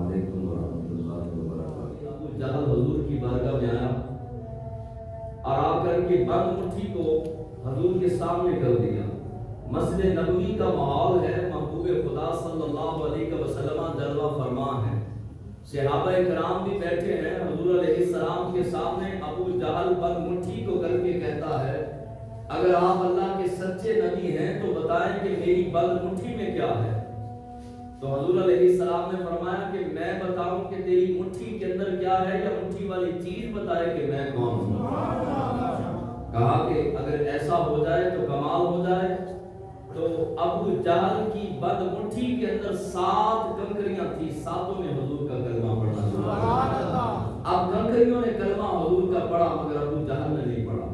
علیکم ورحمۃ اللہ وبرکاتہ۔ ابو جہل حضور کی بارگاہ میں آیا اور آ کر کے بند مٹھی کو حضور کے سامنے کر دیا۔ مسجد نبوی کا ماحول ہے، محبوب خدا صلی اللہ علیہ وسلم جلوہ فرما ہے، صحابہ کرام بھی بیٹھے ہیں، حضور علیہ السلام کے سامنے ابو جہل بند مٹھی کو کر کے کہتا ہے اگر آپ اللہ کے سچے نبی ہیں تو بتائیں کہ میری بند مٹھی میں کیا ہے؟ تو حضور علیہ السلام نے فرمایا کہ میں بتاؤں کہ تیری مٹھی کے اندر کیا ہے یا مٹھی والی چیز بتائے کہ میں کون ہوں؟ کہا کہ اگر ایسا ہو جائے تو کمال ہو جائے۔ تو ابو جہل کی بد مٹھی کے اندر 7 کنکریاں تھی، ساتوں میں حضور کا کلمہ پڑھنا شروع۔ اب کنکریوں نے کلمہ حضور کا پڑھا مگر ابو جہل نے نہیں پڑھا۔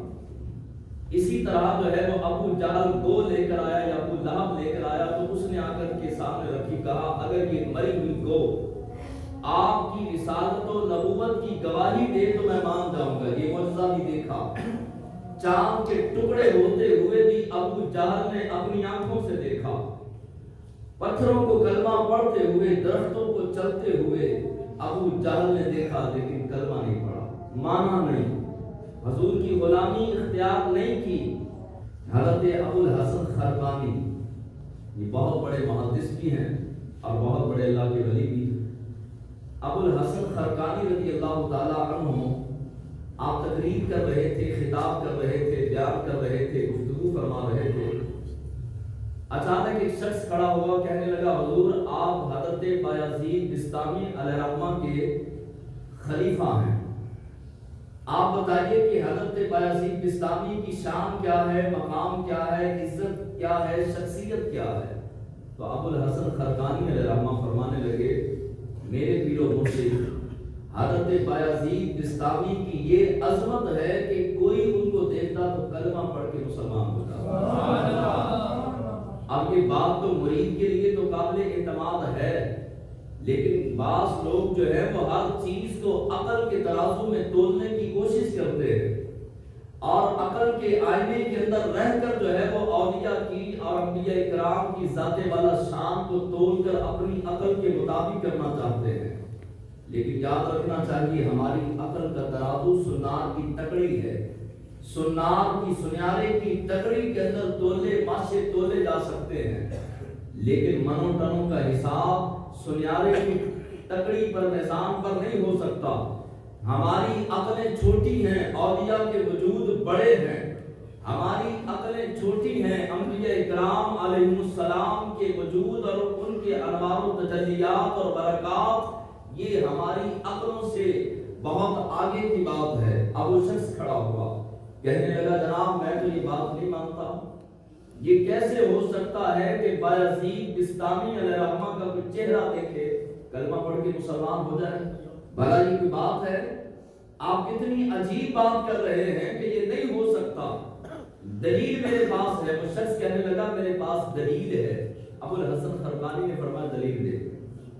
اسی طرح جو ہے وہ ابو جہل گو لے کر آیا یا ابو لہب لے کر آیا تو اس نے آ کر کے سامنے رکھی، کہا اگر یہ مری ہوئی گو آپ کی رسالت و نبوت کی گواہی دے تو میں مان جاؤں گا۔ یہ معجزہ بھی دیکھا، چاند کے ٹکڑے ہوتے ہوئے بھی ابو جہل نے اپنی آنکھوں سے دیکھا، پتھروں کو کلمہ پڑھتے ہوئے، درختوں کو چلتے ہوئے ابو جہل نے دیکھا لیکن کلمہ نہیں پڑھا، مانا نہیں، حضور کی غلامی اختیار نہیں کی۔ حضرت ابو الحسن خرقانی یہ بہت بڑے محدث بھی ہیں اور بہت بڑے اللہ کے ولی بھی ہیں۔ ابو الحسن خرقانی رضی اللہ تعالی عنہ آپ تقریر کر رہے تھے، خطاب کر رہے تھے، بیان کر رہے تھے، گفتگو فرما رہے تھے، اچانک ایک شخص کھڑا ہوا، کہنے لگا حضور آپ حضرت بایزید بستامی علیہ الرحمہ کے خلیفہ ہیں، آپ بتائیے کہ حضرت بایزید بستامی کی شان کیا ہے، مقام کیا ہے، عزت کیا ہے، شخصیت کیا ہے؟ تو ابو الحسن خرقانی علیہ الرحمہ فرمانے لگے میرے پیر و مرشد حضرت بایزید بستامی کی یہ عظمت ہے کہ کوئی ان کو دیکھتا تو کلمہ پڑھ کے مسلمان ہوتا۔ اب یہ بات تو مرید کے لیے تو قابل اعتماد ہے، لیکن بعض لوگ جو ہے وہ ہر چیز کو عقل کے ترازو میں تولنے کی کوشش کرتے ہیں اور عقل کے آئینے کے اندر رہ کر جو ہے وہ اولیاء کی اور انبیاء اکرام کی ذات والا شان کو تول کر اپنی عقل کے مطابق کرنا چاہتے ہیں۔ لیکن یاد رکھنا چاہیے ہماری عقل کا ترازو سنار کی تکڑی ہے، سنار کی سنیارے کی تکڑی کے اندر تولے ماشے تولے جا سکتے ہیں، لیکن منو ٹنوں کا حساب سنیارے کی تکڑی پر میزان پر نہیں ہو سکتا۔ ہماری عقلیں چھوٹی ہیں، اولیاء کے وجود بڑے ہیں، ہماری عقلیں چھوٹی ہیں، انبیاء اکرام علیہ السلام کے وجود اور ان کے انوار و تجلیات اور برکات یہ ہماری عقلوں سے بہت آگے کی بات ہے۔ اب وہ شخص کھڑا ہوا، کہنے لگا جناب میں تو یہ بات نہیں مانتا، یہ کیسے ہو سکتا ہے کہ بایزید بستامی علیہ الرحمہ کا کوئی چہرہ دیکھے کلمہ پڑھ کے مسلمان ہو جائے؟ بھلا یہ کوئی بات ہے؟ آپ کتنی عجیب بات کر رہے ہیں کہ یہ نہیں ہو سکتا، دلیل میرے پاس ہے۔ وہ شخص کہنے لگا میرے پاس دلیل ہے۔ ابو الحسن خرقانی نے فرمایا دلیل دے۔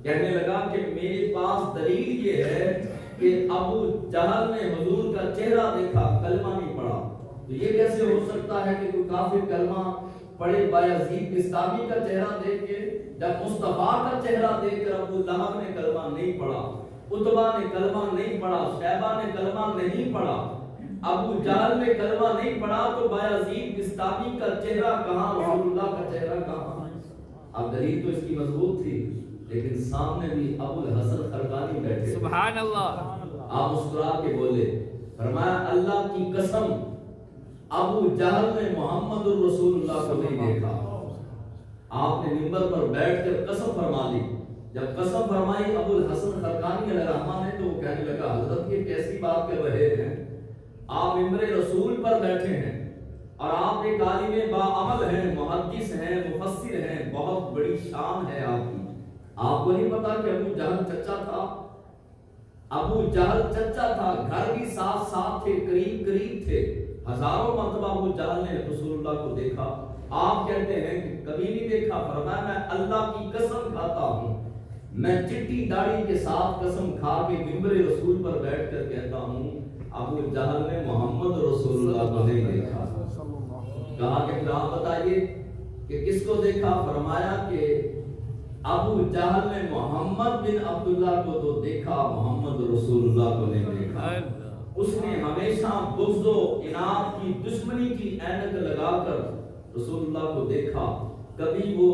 کہنے لگا کہ میرے پاس دلیل یہ ہے کہ ابو جہل نے حضور کا چہرہ دیکھا، کلمہ نہیں پڑھا، تو یہ کیسے ہو سکتا ہے کہ کوئی کافر کلمہ پڑھے بایزید بستامی کا چہرہ دیکھ کے؟ جب مصطفیٰ کا چہرہ دیکھ کر ابو لہب نے کلمہ نہیں پڑھا، عتبہ نے کلمہ نہیں پڑھا، شیبہ نے کلمہ نہیں پڑھا، ابو جہل نے کلمہ نہیں پڑھا، تو بایزید بستامی کا چہرہ کہاں، رسول اللہ کا چہرہ کہاں؟ اب دلیل تو اس کی مضبوط تھی، لیکن سامنے بھی ابو الحسن خرقانی بیٹھے، سبحان اللہ۔ آپ مسکرا کے بولے، فرمایا اللہ کی قسم ابو جہل نے محمد الرسول اللہ کو نہیں دیکھا۔ آپ نے منبر پر بیٹھ کر قسم فرما لی۔ جب قسم فرمائی ابو الحسن خرقانی علیہ الرحمہ نے تو وہ کہنے لگا حضرت یہ کیسی بات کر رہے ہیں، آپ منبر رسول پر بیٹھے ہیں اور آپ ایک عالم باعمل ہیں، محدث ہیں، مفسر ہیں، بہت بڑی شان ہے آپ کی، آپ کو نہیں پتا کہ ابو جہل چچا تھا؟ ابو جہل چچا تھا، گھر بھی ساتھ ساتھ تھے، قریب قریب تھے، ہزاروں مرتبہ ابو جہل نے رسول اللہ کو دیکھا، آپ کہتے ہیں کہ کبھی نہیں دیکھا۔ فرمایا میں اللہ کی قسم کھاتا ہوں، میں چٹی داڑھی کے ساتھ قسم کھا کے منبر رسول پر بیٹھ کر کہتا ہوں ابو جہل نے محمد رسول اللہ کو نہیں دیکھا۔ کہا کہ پھر آپ بتائیے کہ کس کو دیکھا؟ فرمایا کہ ابو جہل نے محمد بن عبداللہ کو تو دیکھا، محمد رسول اللہ کو نہیں دیکھا۔ اس نے ہمیشہ بغض و اناد کی دشمنی کی عینک لگا کر رسول اللہ کو دیکھا۔ کبھی وہ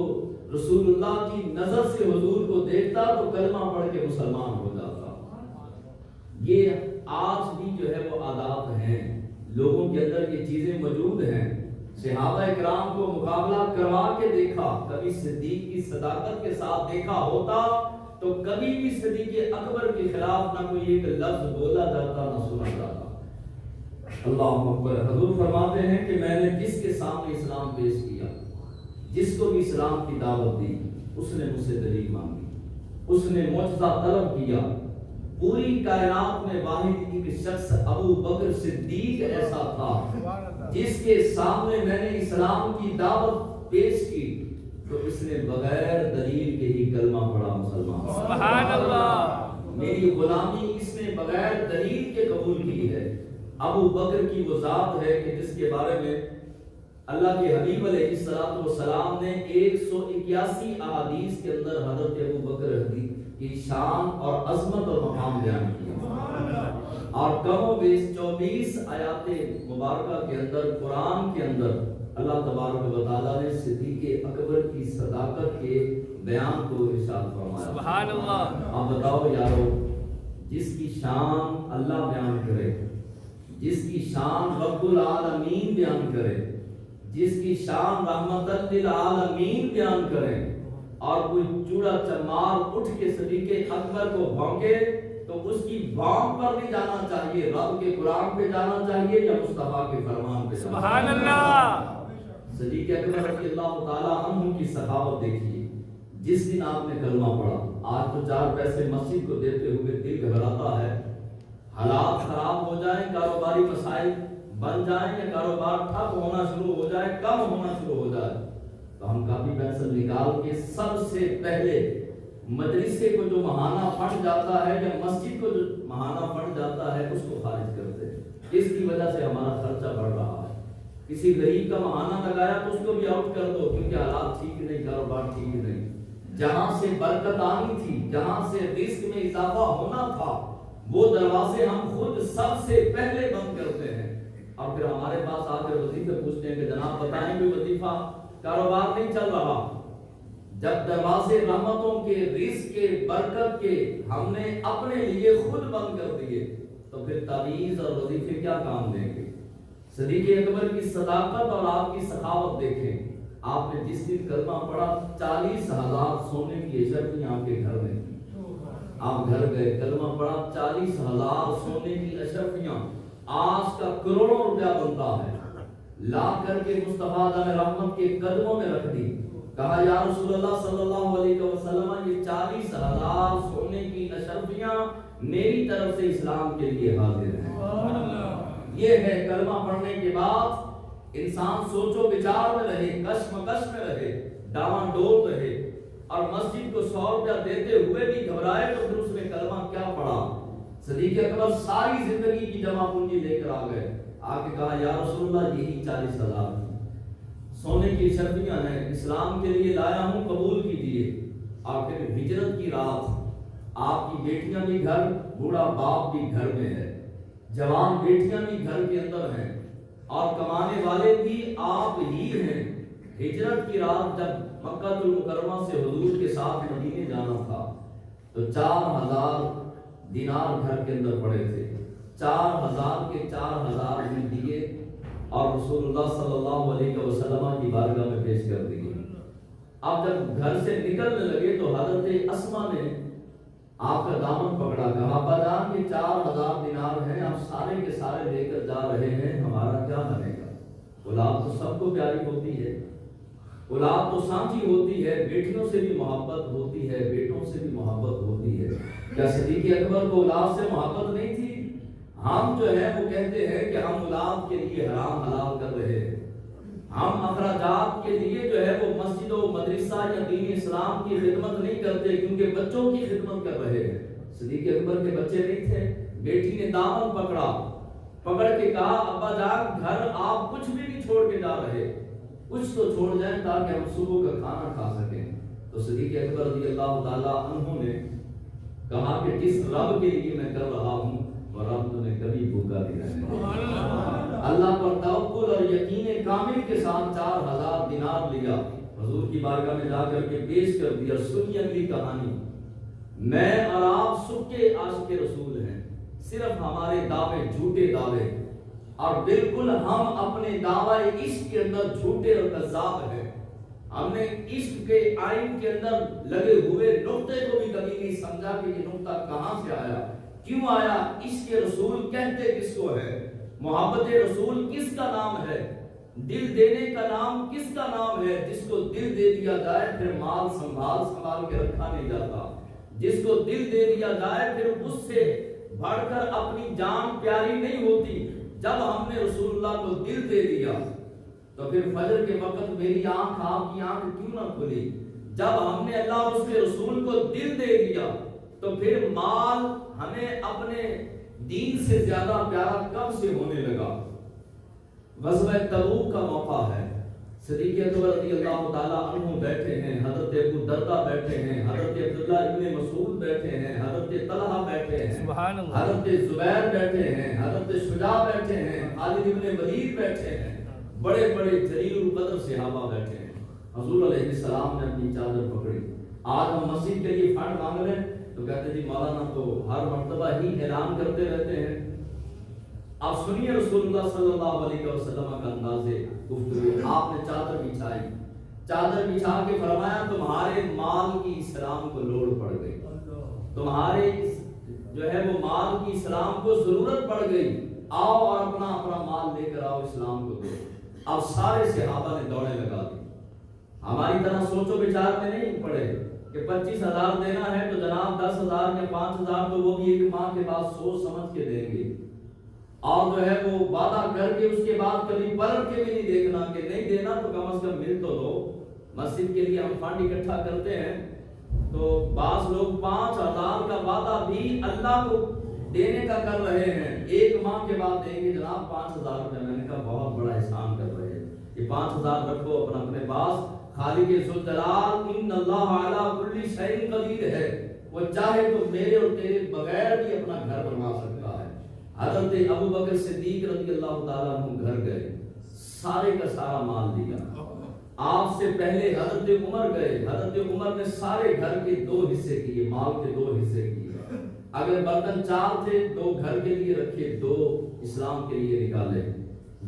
رسول اللہ کی نظر سے حضور کو دیکھتا تو کلمہ پڑھ کے مسلمان ہو جاتا۔ یہ آج بھی جو ہے وہ عادات ہیں، لوگوں کے اندر یہ چیزیں موجود ہیں۔ صحابہ اکرام کو مقابلہ کروا کے دیکھا، کبھی صدیق کی صداقت کے ساتھ دیکھا ہوتا تو کبھی بھی صدیق اکبر کے خلاف نہ کوئی ایک لفظ بولا جاتا نہ سنا جاتا۔ اللہ اکبر۔ حضور فرماتے ہیں کہ میں نے جس کے سامنے اسلام پیش کیا، جس کو بھی اسلام کی دعوت دی، اس نے مجھ سے دلیل مانگی، اس نے معجزہ طلب کیا۔ پوری کائنات میں واحد ایک شخص ابو بکر صدیق ایسا تھا جس کے سامنے میں نے اسلام کی دعوت پیش کی تو اس نے بغیر دلیل کے ہی کلمہ پڑھا، مسلمان۔ سبحان اللہ۔ میری غلامی اس نے بغیر دلیل کے قبول کی ہے۔ ابو بکر کی وہ ذات ہے کہ جس کے بارے میں اللہ کے حبیب علیہ السلام نے 181 احادیث کے اندر حضرت ابو بکر کی شان اور عظمت اور مقام بیان کیا، اور کم و بیش 24 آیات مبارکہ کے اندر قرآن کے اندر اللہ تبارک و تعالیٰ نے صدیق اکبر کی صداقت کے بیان کو ارشاد فرمایا۔ سبحان اللہ۔ اب بتاؤ یارو، جس کی شان اللہ بیان کرے، جس کی شان رب العالمین بیان کرے، جس کی شان رحمت للعالمین بیان کرے، اور کوئی چوڑا چمار اٹھ کے صدیق اکبر کو بھونکے تو اس کی بھونک پر نہیں جانا چاہیے، رب کے قرآن پہ جانا چاہیے یا مصطفیٰ کے فرمان پہ۔ سبحان اللہ۔ صدیق اکبر رضی اللہ تعالیٰ عنہ کی سخاوت دیکھیے۔ جس دن آپ نے کلمہ پڑھا، آج تو 4 پیسے مسجد کو دیتے ہوئے دل گھبراتا ہے، حالات خراب ہو جائیں، کاروباری مسائل بن جائیں یا کاروبار ٹھپ ہونا شروع ہو جائے، کم ہونا شروع ہو جائے، تو ہم کافی پینسل نکال کے سب سے پہلے مدرسے کو جو ماہانہ فنڈ جاتا ہے یا مسجد کو جو ماہانہ فنڈ جاتا ہے اس کو خارج کرتے ہیں۔ اس کی وجہ سے ہمارا خرچہ بڑھ رہا ہے۔ کسی غریب کا ماہانہ لگایا تو اس کو بھی آؤٹ کر دو، کیونکہ حالات ٹھیک نہیں، کاروبار ٹھیک نہیں۔ جہاں سے برکت آنی تھی، جہاں سے رزق میں اضافہ ہونا تھا، وہ دروازے ہم خود سب سے پہلے بند کرتے ہیں، اور پھر ہمارے پاس آ کر وظیفے پوچھتے ہیں کہ جناب بتائیں کوئی وظیفہ، کاروبار نہیں چل رہا۔ جب دروازے رحمتوں کے، رزق کے، برکت کے ہم نے اپنے لیے خود بند کر دیے تو پھر تعویذ اور وظیفے کیا کام دیں گے؟ صدیق اکبر کی صداقت اور آپ کی سخاوت دیکھیں۔ آپ نے جس دن کلمہ پڑھا 40,000 سونے کی اشرفیاں آپ کے گھر میں تھی۔ آپ گھر گئے، کلمہ پڑھا، 40,000 سونے کی اشرفیاں آج کا کروڑوں روپیہ بنتا ہے، لا کر کے مصطفیٰ رحمت کے قدموں میں رکھ دی۔ کہا یا رسول اللہ صلی اللہ علیہ وسلم، یہ 40,000 سونے کی اشرفیاں میری طرف سے اسلام کے لیے حاضر ہیں۔ یہ ہے کلمہ پڑھنے کے بعد انسان سوچو بچار میں رہے، کشمکش میں رہے، ڈاواں ڈول رہے، اور مسجد کو 100 روپیہ دیتے ہوئے بھی گھبرائے تو پھر اس نے کلمہ کیا پڑھا؟ صدیق اکبر ساری زندگی کی جمع پونجی لے کر آ گئے، آ کے کہا یا رسول اللہ یہی 40,000 سونے کی اشرفیاں ہیں، اسلام کے لیے لایا ہوں، قبول کیجیے۔ اور پھر ہجرت کی رات، آپ کی بیٹیاں بھی گھر، بوڑھا باپ بھی گھر میں ہے، جوان بیٹیاں بھی گھر کے اندر ہیں، اور کمانے والے بھی آپ ہی ہیں۔ ہجرت کی رات جب مکہ المکرمہ سے حضور کے ساتھ مدینے جانا تھا تو 4,000 دینار گھر کے اندر پڑے تھے، 4,000 کے 4,000 بھی دیے اور رسول اللہ صلی اللہ علیہ وسلم کی بارگاہ میں پیش کر دیے۔ اب جب گھر سے نکلنے لگے تو حضرت اسما نے آپ کا دامن پکڑا، کہا ابا جان یہ 4,000 دینار ہیں، آپ سارے کے سارے لے کر جا رہے ہیں، ہمارا کیا بنے گا؟ اولاد تو سب کو پیاری ہوتی ہے، اولاد تو سانچی ہوتی ہے، بیٹیوں سے بھی محبت ہوتی ہے، بیٹوں سے بھی محبت ہوتی ہے۔ کیا صدیق اکبر کو اولاد سے محبت نہیں تھی؟ ہم جو ہے وہ کہتے ہیں کہ ہم اولاد کے لیے حرام حلال کر رہے ہیں، ہم اخراجات کے لیے جو ہے وہ مسجد و مدرسہ یا دین اسلام کی خدمت نہیں کرتے کیونکہ بچوں کی خدمت کر رہے ہیں۔ صدیق اکبر کے بچے نہیں تھے، بیٹی نے دامن پکڑا، پکڑ کے کہا ابا جان گھر آپ کچھ بھی نہیں چھوڑ کے جا رہے، کچھ تو چھوڑ جائیں تاکہ ہم صبح کا کھانا کھا سکیں۔ تو تو صدیق اکبر رضی اللہ تعالیٰ عنہ نے کہا کہ جس رب کے لیے میں کر رہا ہوں وہ رب تمہیں کبھی بھوکا نہیں رہے۔ اللہ پر توکل اور یقین کامل کے ساتھ 4000 دینار لیا، حضور کی بارگاہ میں جا کر کے پیش کر دیا۔ سنی اگلی کہانی، میں اور آپ سکے عاشق رسول ہیں، صرف ہمارے دعوے جھوٹے دعوے، اور بالکل ہم اپنے دعوے عشق کے اندر جھوٹے اور کذاب ہیں۔ ہم نے عشق کے آئین کے اندر لگے ہوئے نقطے کو بھی کبھی نہیں سمجھا کہ یہ نقطہ کہاں سے آیا، کیوں آیا، عشق رسول کہتے کس کو ہے، محبت رسول کس کا نام ہے، دل دینے کا نام کس کا نام ہے؟ جس کو دل دے دیا جائے پھر مال سنبھال کے رکھا نہیں جاتا، جس کو دل دے دیا جائے پھر اس سے بڑھ کر اپنی جان پیاری نہیں ہوتی۔ جب ہم نے رسول اللہ کو دل دے دیا تو پھر فجر کے وقت میری آنکھ آپ کی آنکھ کیوں نہ کھلی؟ جب ہم نے اللہ اور اس کے رسول کو دل دے دیا تو پھر مال ہمیں اپنے دین سے زیادہ پیارا کب سے ہونے لگا؟ غزوہ تبوک کا موقع ہے، صدیق اکبر رضی اللہ تعالیٰ عنہ بیٹھے ہیں، حضرت ابو دردہ بیٹھے ہیں، حضرت عبداللہ ابن مسعود بیٹھے ہیں، حضرت طلحہ بیٹھے ہیں، حضرت زبیر بیٹھے ہیں، حضرت شجاع بیٹھے ہیں، خالد ابن ولید بیٹھے ہیں، بڑے بڑے جلیل القدر صحابہ بیٹھے ہیں۔ حضور علیہ السلام نے اپنی چادر پکڑی، آج ہم مسجد کے لیے فنڈ مانگ رہے ہیں تو کہتے جی مولانا تو ہر مرتبہ ہی اعلان کرتے رہتے ہیں۔ آپ سنیے رسول اللہ صلی اللہ علیہ وسلم کا انداز گفتگو، آپ نے چادر بچھائی، چادر بچھا کے فرمایا تمہارے مال کی اسلام کو لوڑ پڑ گئی، تمہارے جو ہے وہ مال کی اسلام کو ضرورت پڑ گئی، آؤ اور اپنا مال لے کر آؤ، اسلام کو دو۔ اب سارے صحابہ نے دوڑیں لگا دی، ہماری طرح سوچو بچار میں نہیں پڑے کہ 25,000 دینا ہے تو جناب 10,000 یا 5,000 تو وہ بھی ایک ماہ کے بعد سوچ سمجھ کے دیں گے، اور جو ہے وہ وعدہ کر کے اس کے بعد کبھی پلٹ کے بھی نہیں دیکھنا کہ نہیں دینا تو کم از کم مل تو دو۔ مسجد کے لیے ہم فنڈ اکٹھا کرتے ہیں تو بعض لوگ 5,000 کا وعدہ بھی اللہ کو دینے کا کر رہے ہیں، ایک ماہ کے بعد دیں گے جناب 5,000 روپے۔ میں نے کہا بہت بڑا احسان کر رہے ہیں، یہ 5,000 رکھو اپنے پاس، خالق ذوالجلال ان اللہ علی کل شیء قدیر ہے، وہ چاہے تو میرے اور تیرے بغیر بھی اپنا گھر بنوا سکتا ہے۔ حضرت ابو بکر صدیق رضی اللہ تعالیٰ عنہ گھر گئے، سارے کا سارا مال دیا۔ آپ سے پہلے حضرت عمر گئے، حضرت عمر نے سارے گھر کے 2 حصے کیے، مال کے 2 حصے کیے۔ اگر برتن 4 تھے 2 گھر کے لیے رکھے، 2 اسلام کے لیے نکالے۔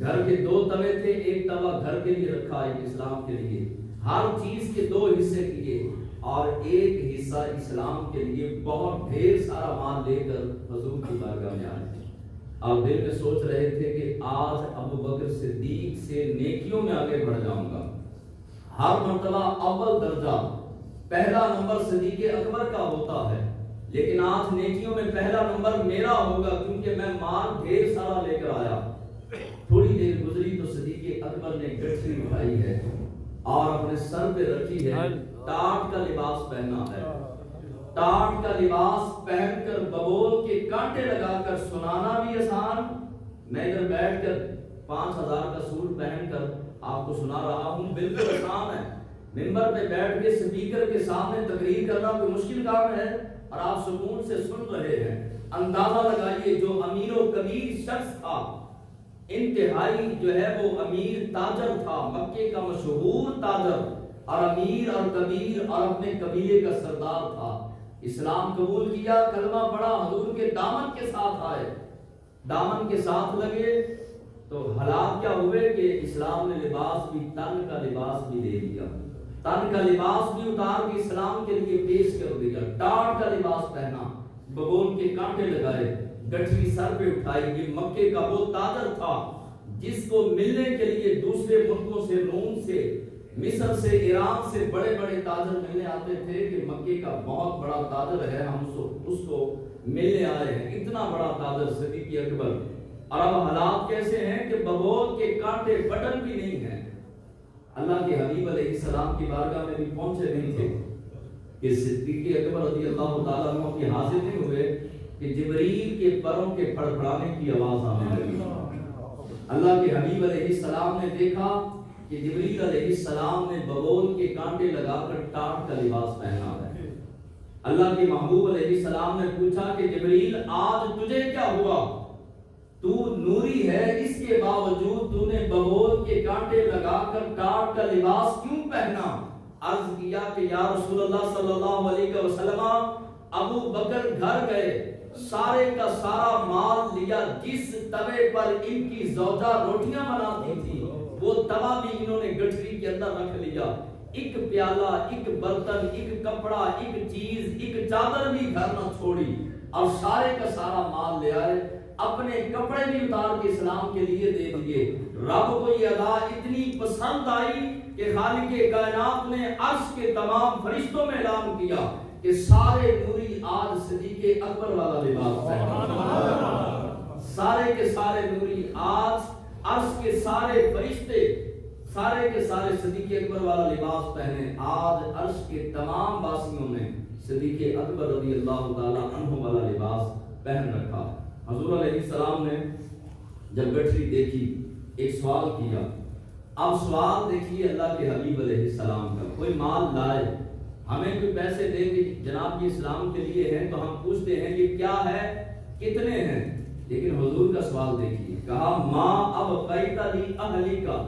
گھر کے 2 توے تھے، 1 توا گھر کے لیے رکھا، 1 اسلام کے لیے۔ ہر چیز کے 2 حصے کیے اور 1 حصہ اسلام کے لیے، بہت ڈھیر سارا مال لے کر حضور کی بارگاہ میں آئے۔ آپ دل میں سوچ رہے تھے کہ آج ابو بکر صدیق سے نیکیوں میں آگے بڑھ جاؤں گا، ہر مرتبہ اول درجہ پہلا نمبر صدیق اکبر کا ہوتا ہے، لیکن آج نیکیوں میں پہلا نمبر میرا ہوگا کیونکہ میں مال ڈھیر سارا لے کر آیا۔ تھوڑی دیر گزری تو صدیق اکبر نے گٹھری اٹھائی ہے اور اپنے سر پہ رکھی ہے، ٹاٹ کا لباس پہنا ہے، ٹاٹ کا لباس پہن کر ببول کے کانٹے لگا کر سنانا بھی آسان، میں ادھر بیٹھ کر 5,000 کا سوٹ پہن کر آپ کو سنا رہا ہوں، بالکل آسان ہے۔ منبر پہ بیٹھ کے سپیکر کے سامنے تقریر کرنا کوئی مشکل کام ہے اور آپ سکون سے سن رہے ہیں۔ اندازہ لگائیے جو امیر و کبیر شخص تھا، انتہائی جو ہے وہ امیر تاجر تھا، مکے کا مشہور تاجر اور امیر اور کبیر اور اپنے قبیلے کا سردار تھا، اسلام قبول کیا، کلمہ پڑھا، حضور کے دامن کے ساتھ آئے، دامن کے ساتھ لگے تو حالات کیا ہوئے کہ اسلام نے لباس بھی، تن کا لباس بھی دے دیا، تن کا لباس بھی اتار کے اسلام کے لیے پیش کر دیا، ٹاٹ کا لباس پہنا، بگول کے کانٹے لگائے، گٹھی سر پہ اٹھائی۔ یہ مکے کا وہ تاجر تھا جس کو ملنے کے لیے دوسرے ملکوں سے، روم سے، مصر سے، ایران سے بڑے بڑے تاجر ملنے آتے تھے کہ مکے کا بہت بڑا تاجر ہے، ہم اس کو ملنے آئے ہیں، اتنا بڑا تاجر صدیق اکبر۔ اور اب حالات کیسے ہیں کہ بغور کے کانٹے بٹن بھی نہیں ہیں، اللہ کے حبیب علیہ السلام کی بارگاہ میں بھی پہنچے نہیں تھے کہ صدیق اکبر رضی اللہ تعالیٰ عنہ کی حاضر نہیں ہوئے کہ جبریل کے پروں کے پھڑپھڑانے کی آواز آنے لگی۔ اللہ کے حبیب علیہ السلام نے دیکھا کہ جبریل علیہ السلام نے ببول کے کانٹے لگا کر ٹاٹ کا لباس پہنا ہے۔ اللہ کے محبوب علیہ السلام نے پوچھا کہ جبریل آج تجھے کیا ہوا؟ تو نوری ہے، اس کے باوجود تو نے ببول کے کانٹے لگا کر ٹاٹ کا لباس کیوں پہنا؟ عرض کیا کہ یا رسول اللہ صلی اللہ علیہ وسلم، ابو بکر گھر گئے، سارے کا سارا مال لیا، جس توے پر ان کی زوجہ روٹیاں بناتی تھی وہ توا بھی انہوں نے گٹھری کے اندر رکھ لیا، ایک پیالہ، ایک برتن، ایک کپڑا، ایک چیز، ایک چادر بھی گھر نہ چھوڑی، اور سارے کا سارا مال لے آئے، اپنے کپڑے بھی اتار کے اسلام کے لیے دے دیے۔ رب کو یہ ادا اتنی پسند آئی کہ خالق کائنات نے عرش کے تمام فرشتوں میں اعلان کیا کہ سارے نوری آج صدیق اکبر والا لباس پہنے، سارے کے سارے نوری آج عرش کے سارے فرشتے سارے کے سارے صدیق اکبر والا لباس پہنے۔ آج عرش کے تمام باسیوں نے صدیق اکبر رضی اللہ تعالی عنہ والا لباس پہن رکھا۔ حضور علیہ السلام نے جب گٹھری دیکھی ایک سوال کیا۔ اب سوال دیکھیے اللہ کے حبیب علیہ السلام کا، کوئی مال لائے، ہمیں کوئی پیسے دے کہ جناب یہ اسلام کے لیے ہیں تو ہم پوچھتے ہیں یہ کیا ہے، کتنے ہیں، لیکن حضور کا سوال دیکھیے، کہا ماں اب قیت لی اہلی کا،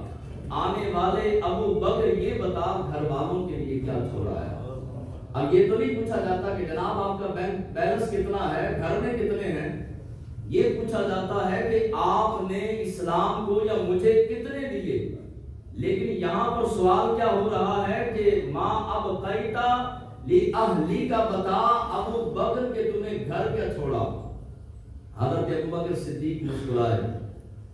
آنے والے ابو بکر یہ بتا گھر والوں کے لیے کیا چھوڑا ہے۔ اب یہ تو نہیں پوچھا جاتا کہ جناب آپ کا بینک بیلنس کتنا ہے، گھر میں کتنے ہیں، یہ پوچھا جاتا ہے کہ آپ نے اسلام کو یا مجھے کتنے دیے۔ لیکن یہاں پر سوال کیا ہو رہا ہے کہ ماں اب قیتا لی اہلی کا بتا ابو بکر کہ تم نے گھر کیا چھوڑا۔ حضرت ابو بکر صدیق مسکرائے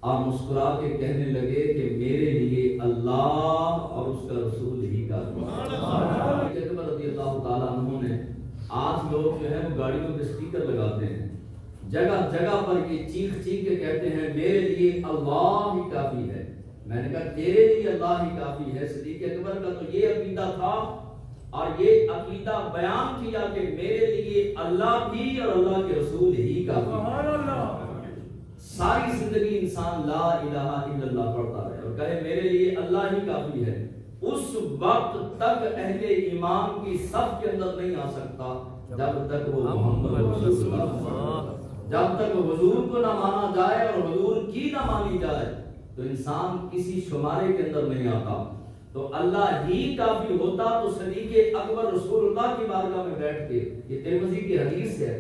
اور مسکرا کے کہنے لگے کہ میرے لیے اللہ اور اس کا رسول ہی کافی ہے۔ رضی اللہ تعالیٰ عنہ نے، آج لوگ جو ہے وہ گاڑیوں پہ سٹیکر لگاتے ہیں، جگہ جگہ پر یہ چیخ چیخ کے کہتے ہیں میرے لیے اللہ ہی کافی ہے۔ میں نے کہا تیرے لیے اللہ ہی کافی ہے۔ صدیق اکبر کا تو یہ عقیدہ تھا اور یہ عقیدہ بیان کیا کہ میرے لیے اللہ بھی اور اللہ کے رسول ہی کافی ہے۔ ساری زندگی انسان لا الہ الا اللہ پڑھتا رہے اور کہے میرے لیے اللہ ہی کافی ہے، اس وقت تک اہل ایمان کی صف کے اندر نہیں آ سکتا جب تک وہ محمد رسول اللہ، جب تک حضور کو نہ مانا جائے اور حضور کی نہ مانی جائے تو انسان کسی شمارے کے اندر نہیں آتا۔ تو اللہ ہی کافی ہوتا تو صدیق اکبر رسول اللہ کی بارگاہ میں بیٹھ کے، یہ ترمذی کی حدیث ہے،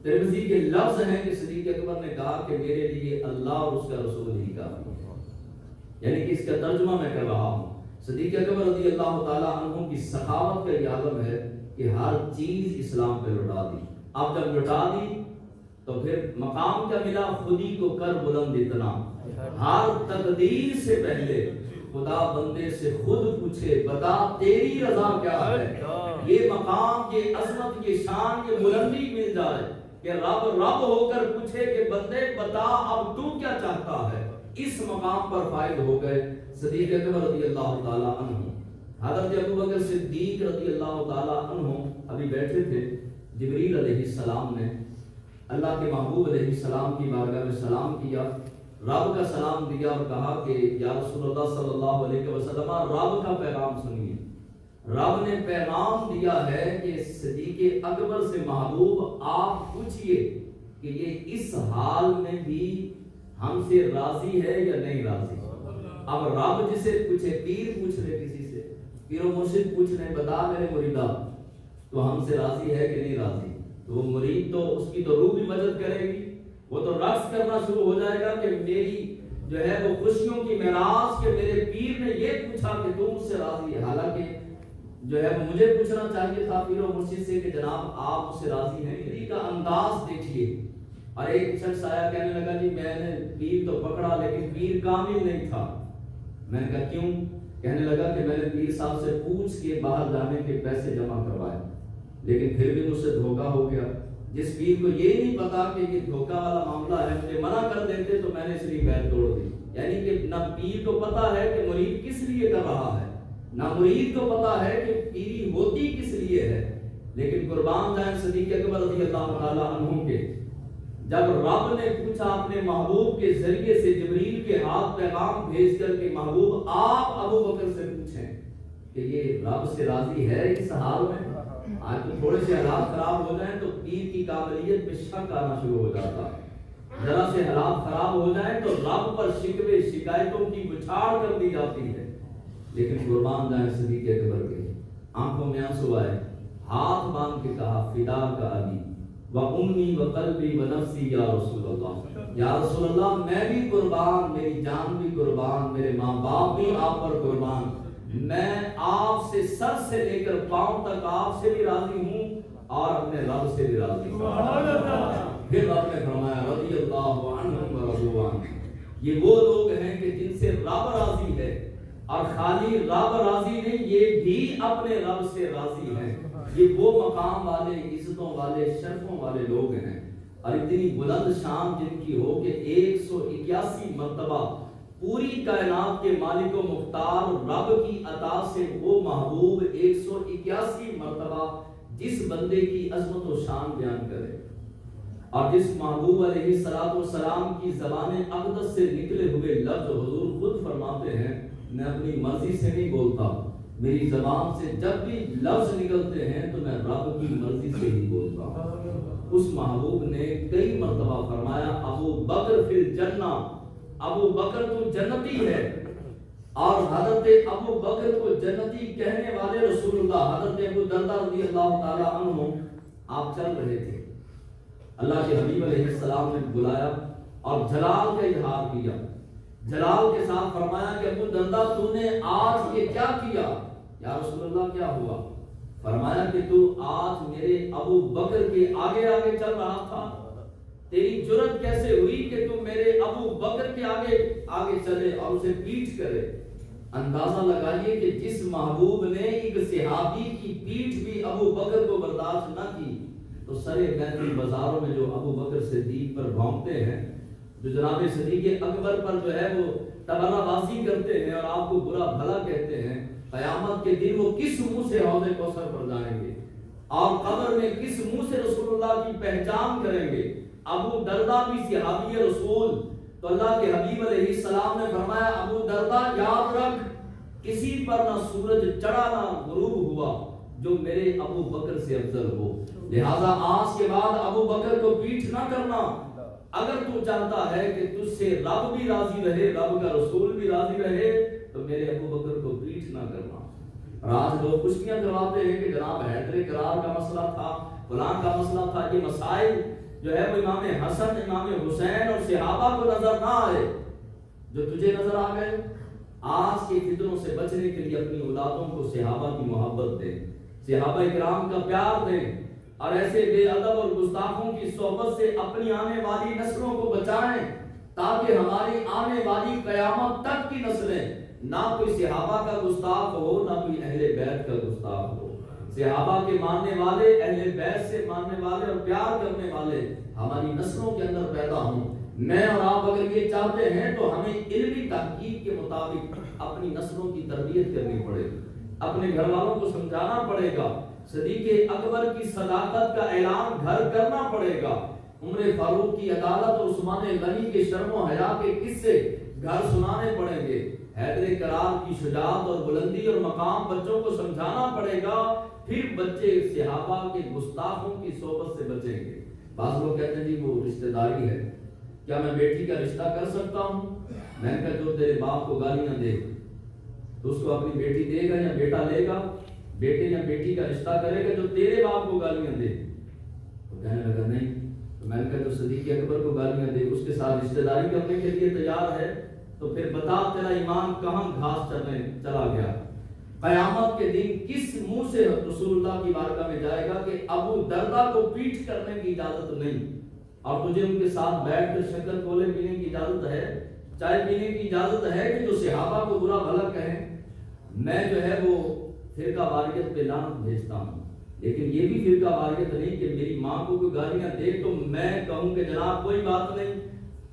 ترمذی کے لفظ ہیں کہ صدیق اکبر نے کہا کہ میرے لیے اللہ اور اس کا رسول ہی کافی ہے، یعنی کہ اس کا ترجمہ میں کر رہا ہوں۔ صدیق اکبر رضی اللہ تعالیٰ عنہ کی سخاوت کا یہ عالم ہے کہ ہر چیز اسلام پہ لٹا دی۔ اب جب لٹا دی تو پھر مقام کیا ملا، خودی کو کر بلند اتنا، ہر تقدیر سے پہلے خدا بندے سے خود پوچھے بتا تیری رضا کیا ہے۔ یہ مقام، یہ عظمت، یہ شان، یہ بلندی مل جائے کہ رب رب ہو کر پوچھے کہ بندے بتا اب تو کیا چاہتا ہے، اس مقام پر فائد ہو گئے صدیق اکبر رضی اللہ تعالیٰ عنہ۔ حضرت ابو بکر صدیق رضی اللہ تعالیٰ عنہ ابھی بیٹھے تھے، جبریل علیہ السلام نے اللہ کے محبوب علیہ السلام کی بارگاہ میں سلام کیا، رب کا سلام دیا اور کہا کہ یا رسول اللہ صلی اللہ علیہ وسلم رب کا پیغام سنیے۔ رب نے پیغام دیا ہے کہ صدیق اکبر سے محبوب آپ پوچھئے کہ یہ اس حال میں بھی ہم سے راضی ہے یا نہیں راضی۔ اب رب جسے پوچھے، پیر پوچھ رہے کسی سے، پیر و مرشد پوچھ رہے بتا میرے مریدہ تو ہم سے راضی ہے کہ نہیں راضی، تو وہ مرید تو اس کی تو روح بھی مدد کرے گی، وہ تو رقص کرنا شروع ہو جائے گا کہ میری جو ہے وہ خوشیوں کی معراج کہ میرے پیر نے یہ پوچھا کہ تم مجھ سے راضی ہے۔ حالانکہ جو ہے وہ مجھے پوچھنا چاہیے تھا پیر و مرشد سے کہ جناب آپ مجھ سے راضی ہیں۔ پیر کا انداز دیکھیے، اور ایک شخص آیا کہنے لگا جی میں نے پیر تو پکڑا لیکن پیر کامل نہیں تھا۔ میں نے کہا کیوں؟ کہنے لگا کہ میں نے پیر صاحب سے پوچھ کے باہر جانے کے پیسے جمع کروائے لیکن پھر بھی مجھ سے دھوکہ ہو گیا۔ جس پیر کو یہ نہیں پتا کہ یہ دھوکہ والا معاملہ ہے، مجھے منع کر دیتے تو میں نے اس لیے بیعت توڑ دی۔ یعنی کہ نہ پیر کو پتا ہے کہ مرید کس لیے کر رہا ہے، نہ مرید کو پتا ہے کہ پیری ہوتی کس لیے ہے۔ لیکن قربان جائیں صدیق اکبر رضی اللہ تعالیٰ عنہ کے جب رب نے پوچھا اپنے محبوب کے ذریعے سے جبریل کے ہاتھ پیغام بھیج کر کہ محبوب آپ ابو بکر سے پوچھیں کہ یہ رب سے راضی ہے اس حال میں. آج تو تھوڑے سے حالات خراب ہو جائیں تو پیر کی قابلیت میں شک آنا شروع ہو جاتا ہے. ذرا سے حالات خراب ہو جائیں تو رب پر شکوے شکایتوں کی بچھاڑ کر دی جاتی ہے. لیکن قربان جائیں صدیق اکبر کے آنکھوں میں آنسو آئے, ہاتھ باندھ کے کہا فدا کا ابی و امی و قلبی و نفسی یا رسول اللہ, یا رسول اللہ میں بھی قربان, میری جان بھی قربان, میرے ماں باپ بھی آپ پر قربان, میں آپ سے سر سے لے کر پاؤں تک آپ سے بھی راضی ہوں اور اپنے رب سے بھی راضی ہوں. پھر رب نے فرمایا رضی اللہ عنہم و رضوا عنہ, یہ وہ لوگ ہیں کہ جن سے رب راضی ہے, اور خالی رب راضی نہیں یہ بھی اپنے رب سے راضی ہیں. یہ وہ مقام والے, عزتوں والے, شرفوں والے لوگ ہیں, اور اتنی بلند شان جن کی ہو کہ 181 مرتبہ پوری کائنات کے مالک و مختار رب کی عطا سے وہ محبوب 181 مرتبہ جس بندے کی عظمت و شان بیان کرے, اور جس محبوب علیہ السلام کی زبان اقدس سے نکلے ہوئے لفظ حضور خود فرماتے ہیں میں اپنی مرضی سے نہیں بولتا, میری زبان سے جب بھی لفظ نکلتے ہیں تو میں رب کی مرضی سے ہی بولتا ہوں. اس محبوب نے کئی مرتبہ فرمایا ابو بکر فی الجنہ, ابو بکر تو جنتی ہے. اور حضرت ابو بکر کو جنتی کہنے والے رسول اللہ حضرت ابو دردہ رضی اللہ تعالی عنہ آپ چل رہے تھے, اللہ کے حبیب علیہ السلام نے بلایا اور جلال کا اظہار کیا, جلال کے ساتھ فرمایا کہ ابو دردہ تو نے آج یہ کیا کیا؟ یا رسول اللہ کیا ہوا؟ فرمایا کہ تو آج میرے ابو بکر کے آگے آگے چل رہا تھا, تیری جرت کیسے ہوئی کہ تم میرے ابو بکر کے آگے آگے چلے اور اسے پیٹ کرے. اندازہ لگائیے کہ جس محبوب نے ایک صحابی کی پیٹ بھی ابو بکر کو برداشت نہ کی, تو سرے بیت بازاروں میں جو ابو بکر صدیق پر بھونکتے ہیں, جو جناب صدیق اکبر پر جو ہے وہ تبرہ بازی کرتے ہیں اور آپ کو برا بھلا کہتے ہیں, قیامت کے دن وہ کس منہ سے حوض کوثر پر جائیں گے اور قبر میں کس منہ سے رسول اللہ کی پہچان کریں گے. ابو دردہ بھی صحابی رسول, تو اللہ کے حبیب علیہ السلام نے فرمایا ابو دردہ یاد رکھ کسی پر نہ سورج چڑھا نہ غروب ہوا جو میرے ابو بکر سے افضل ہو, لہذا آج کے بعد ابو بکر کو پیٹ نہ کرنا. اگر تو چاہتا ہے کہ تجھ سے رب بھی راضی رہے, رب کا رسول بھی راضی رہے, تو میرے ابو بکر کو پیٹ نہ کرنا. اور آج لوگ کشتیاں کرواتے ہیں کہ جناب حیدر کرار کا مسئلہ تھا, فلاں کا مسئلہ تھا. یہ مسائل جو ہے وہ امام حسن, امام حسین اور صحابہ کو نظر نہ آئے جو تجھے نظر آ گئے. آج کے فتنوں سے بچنے کے لیے اپنی اولادوں کو صحابہ کی محبت دیں, صحابہ کرام کا پیار دیں, اور ایسے بے ادب اور گستاخوں کی صحبت سے اپنی آنے والی نسلوں کو بچائیں, تاکہ ہماری آنے والی قیامت تک کی نسلیں نہ کوئی صحابہ کا گستاخ ہو نہ کوئی اہل بیت کا گستاخ ہو. صحابہ کے ماننے والے, اہل بیت سے ماننے والے اور پیار کرنے والے ہماری نسلوں کے اندر پیدا ہوں. میں اور آپ اگر یہ چاہتے ہیں تو ہمیں علمی تحقیق کے مطابق اپنی نسلوں کی تربیت کرنی پڑے گی, اپنے گھر والوں کو سمجھانا پڑے گا, صدیق اکبر کی صداقت کا اعلان گھر کرنا پڑے گا, عمر فاروق کی عدالت اور عثمان غنی کے شرم و حیا کے قصے گھر سنانے پڑیں گے, حیدر کرار کی شجاعت اور بلندی اور مقام بچوں کو سمجھانا پڑے گا, پھر بچے صحابہ کے گستاخوں کی صحبت سے بچیں گے. بعض لوگ کہتے ہیں جی وہ رشتہ داری ہے, کیا میں بیٹی کا رشتہ کر سکتا ہوں؟ میں نے کہا جو تیرے باپ کو گالی نہ دے تو اس کو اپنی بیٹی دے گا یا بیٹا لے گا؟ بیٹے یا بیٹی کا رشتہ کرے گا جو تیرے باپ کو گالیاں دے. تو کہنے لگا نہیں. تو میں نے کہا جو صدیق اکبر کو گالیاں دے اس کے ساتھ رشتہ داری کرنے کے لیے تیار ہے تو پھر بتا تیرا ایمان کہاں گھاس چرنے چلا گیا. قیامت کے دن کس منہ سے رسول اللہ کی بارگاہ میں جائے گا کہ ابو دردہ کو پیٹ کرنے کی اجازت نہیں, اور تجھے ان کے ساتھ بیٹھ کر شکر کولے پینے کی اجازت ہے, چائے پینے کی اجازت ہے کہ جو صحابہ کو برا بھلا کہیں. میں جو ہے وہ فرقہ واریت پہ لعنت بھیجتا ہوں, لیکن یہ بھی فرقہ واریت نہیں کہ میری ماں کو کوئی گالیاں دے تو میں کہوں کہ جناب کوئی بات نہیں,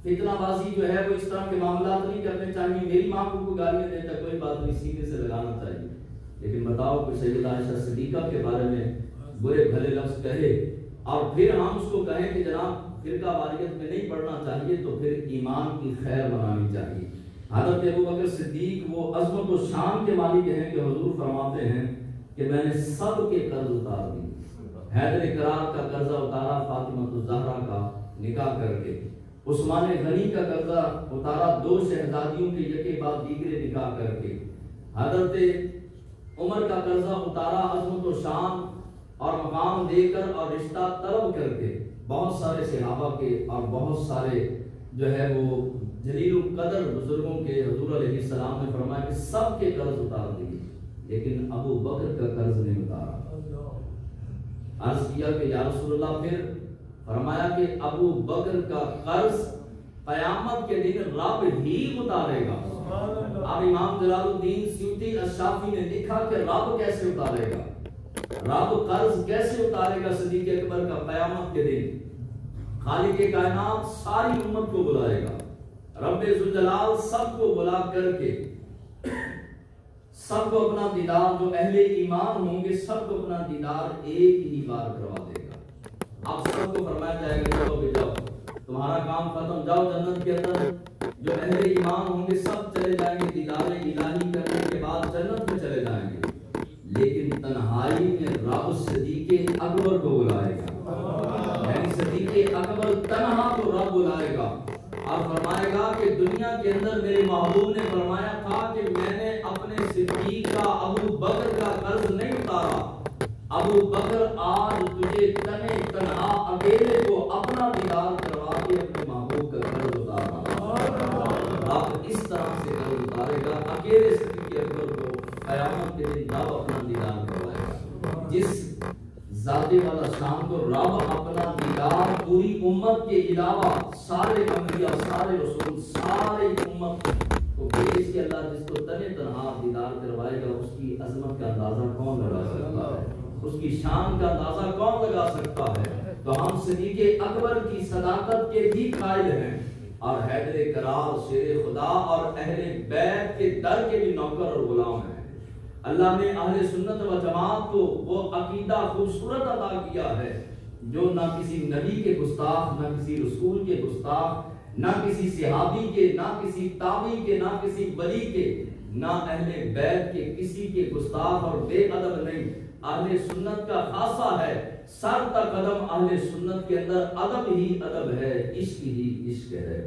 فتنہ بازی جو ہے وہ اس طرح کے معاملات نہیں کرنے چاہیے, میری ماں کو کوئی گالیاں دیتا کوئی بات نہیں, سینے سے لگانا چاہیے. لیکن بتاؤ کوئی سیدہ عائشہ صدیقہ کے بارے میں برے بھلے لفظ کہے اور پھر ہم اس کو کہیں کہ جناب فرقہ واریت میں نہیں پڑھنا چاہیے، تو پھر ایمان کی خیر بنانی چاہیے۔ حضرت ابوبکر صدیق وہ عظمت و شان کے مالک ہیں کہ حضور فرماتے ہیں کہ میں نے سب کے قرض اتار دی۔ حیدر کرار کا قرضہ اتارا فاطمہ الزہرا کا نکاح کر کے، عثمان غنی کا قرضہ اتارا 2 شہزادیوں کے یکے بعد دیگرے نکاح کر کے، حضرت عمر کا قرضہ اتارا عظمت و شان اور مقام دے کر اور رشتہ طلب کر کے، بہت سارے صحابہ کے اور بہت سارے جو ہے وہ جلیل القدر بزرگوں کے حضور علیہ السلام نے فرمایا کہ سب کے قرض اتار دیے، لیکن ابو بکر کا قرض نہیں اتارا۔ عرض کیا کہ یا رسول اللہ، پھر فرمایا کہ ابو بکر کا قرض قیامت کے دن رب ہی اتارے گا۔ اب امام جلال الدین سیوطی الشافعی نے لکھا کہ رب کیسے اتارے گا، رب قرض کیسے اتارے گا صدیق اکبر کا قیامت کے دن؟ خالق کائنات ساری امت کو بلائے گا، رب ذوالجلال سب کو بلا کر کے سب کو اپنا دیدار، جو اہل ایمان ہوں گے سب کو اپنا دیدار ایک ہی بار کروا دے گا۔ اب سب کو فرمایا جائے گا چلو بھی جاؤ، تمہارا کام ختم، جاؤ جنت کے اندر۔ جو اہل ایمان ہوں گے سب چلے جائیں گے دیدار الہی کرنے کے بعد جنت میں چلے جائیں گے، لیکن تنہائی میں رب صدیق اکبر کو بلائے گا، یعنی صدیق اکبر تنہا کو رب بلائے گا اور فرمائے گا کہ دنیا کے اندر میرے محبوب نے فرمایا تھا کہ میں نے اپنے صدیق کا ابو بکر کا قرض نہیں اتارا، ابو بکر آج تجھے تنے تنہا اکیلے کو اپنا دیدار کروا کے اپنے محبوب کا قرض اتارا۔ رب اس طرح سے قرض اتارے گا اکیلے صدیق اکبر کو قیامت کے دن رب اپنا دیدار کروائے گا۔ جس ذاتی والا شام کو رب اپنا دیدار پوری امت کے علاوہ سارے انبیاء، سارے رسول، سارے امت کو بھیج کے اللہ جس کو تنے تنہا دیدار کروائے گا، اس کی عظمت کا اندازہ کون لگا سکتا ہے، اس کی شان کا اندازہ کون لگا سکتا ہے؟ تو ہم صدیق اکبر کی صداقت کے بھی قائل ہیں، اور حیدر کرار شیر خدا اور اہل بیت کے در کے بھی نوکر اور غلام ہیں۔ اللہ نے اہل سنت و جماعت کو وہ عقیدہ خوبصورت عطا کیا ہے جو نہ کسی نبی کے گستاخ، نہ کسی رسول کے گستاخ، نہ کسی صحابی کے، نہ کسی تابعی کے، نہ کسی ولی کے، نہ اہل بیت کے کسی کے گستاخ اور بے ادب نہیں۔ اہل سنت کا خاصہ ہے، سر تا قدم اہل سنت کے اندر ادب ہی ادب ہے، عشق ہی عشق ہے۔